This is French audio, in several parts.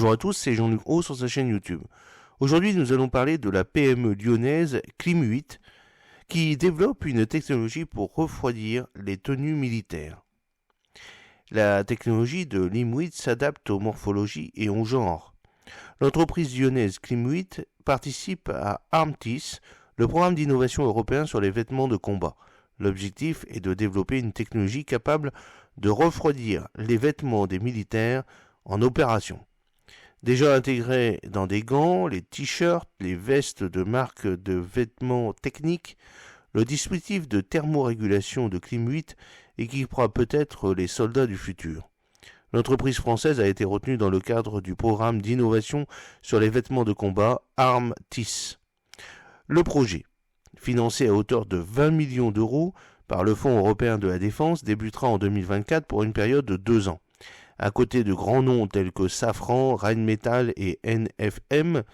Bonjour à tous, c'est Jean-Luc Haut sur sa chaîne YouTube. Aujourd'hui, nous allons parler de la PME lyonnaise Clim8 qui développe une technologie pour refroidir les tenues militaires. La technologie de Clim8 s'adapte aux morphologies et aux genres. L'entreprise lyonnaise Clim8 participe à ARMTIS, le programme d'innovation européen sur les vêtements de combat. L'objectif est de développer une technologie capable de refroidir les vêtements des militaires en opération. Déjà intégré dans des gants, les t-shirts, les vestes de marque de vêtements techniques, le dispositif de thermorégulation de Clim8 équipera peut-être les soldats du futur. L'entreprise française a été retenue dans le cadre du programme d'innovation sur les vêtements de combat ARMTIS. Le projet, financé à hauteur de 20 millions d'euros par le Fonds européen de la défense, débutera en 2024 pour une période de 2 ans. À côté de grands noms tels que Safran, Rheinmetall et NFM,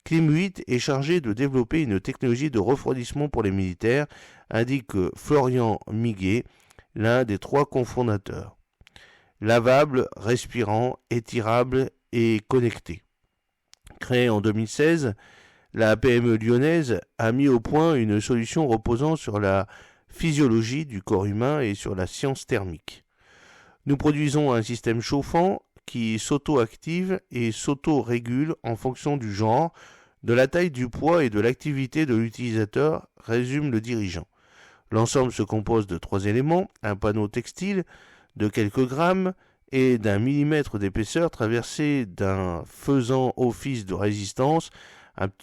Clim8 est chargé de développer une technologie de refroidissement pour les militaires, indique Florian Miguet, l'un des 3 cofondateurs. Lavable, respirant, étirable et connecté. Créée en 2016, la PME lyonnaise a mis au point une solution reposant sur la physiologie du corps humain et sur la science thermique. Nous produisons un système chauffant qui s'auto-active et s'auto-régule en fonction du genre, de la taille, du poids et de l'activité de l'utilisateur, résume le dirigeant. L'ensemble se compose de 3 éléments, un panneau textile de quelques grammes et d'un millimètre d'épaisseur traversé d'un faisant office de résistance,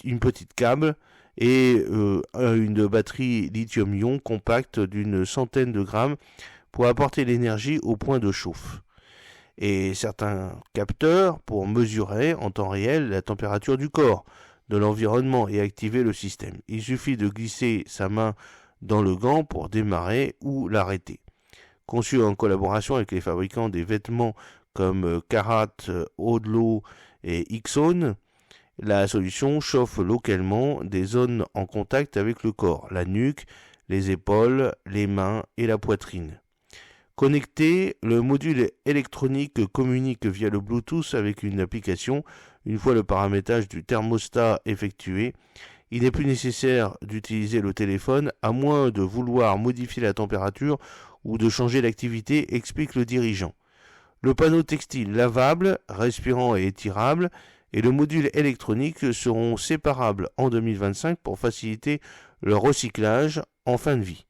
une petite câble et une batterie lithium-ion compacte d'une centaine de grammes pour apporter l'énergie au point de chauffe, et certains capteurs pour mesurer en temps réel la température du corps, de l'environnement et activer le système. Il suffit de glisser sa main dans le gant pour démarrer ou l'arrêter. Conçu en collaboration avec les fabricants des vêtements comme Karat, Odlo et Ixone, la solution chauffe localement des zones en contact avec le corps, la nuque, les épaules, les mains et la poitrine. Connecté, le module électronique communique via le Bluetooth avec une application. Une fois le paramétrage du thermostat effectué, il n'est plus nécessaire d'utiliser le téléphone à moins de vouloir modifier la température ou de changer l'activité, explique le dirigeant. Le panneau textile lavable, respirant et étirable et le module électronique seront séparables en 2025 pour faciliter leur recyclage en fin de vie.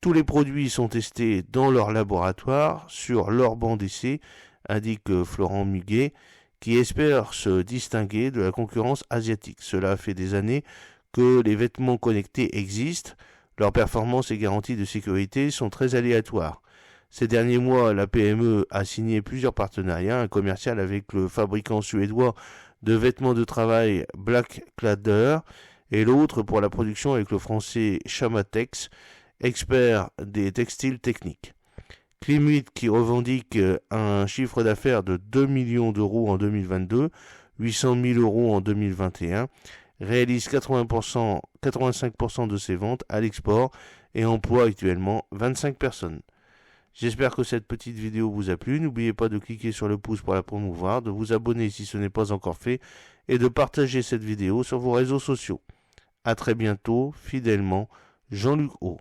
Tous les produits sont testés dans leur laboratoire sur leur banc d'essai, indique Florent Miguet, qui espère se distinguer de la concurrence asiatique. Cela fait des années que les vêtements connectés existent. Leurs performances et garanties de sécurité sont très aléatoires. Ces derniers mois, la PME a signé plusieurs partenariats, un commercial avec le fabricant suédois de vêtements de travail Black Cladder et l'autre pour la production avec le français Chamatex, expert des textiles techniques. Clim8 qui revendique un chiffre d'affaires de 2 millions d'euros en 2022, 800 000 euros en 2021, réalise 85% de ses ventes à l'export et emploie actuellement 25 personnes. J'espère que cette petite vidéo vous a plu. N'oubliez pas de cliquer sur le pouce pour la promouvoir, de vous abonner si ce n'est pas encore fait et de partager cette vidéo sur vos réseaux sociaux. A très bientôt, fidèlement, Jean-Luc Haut.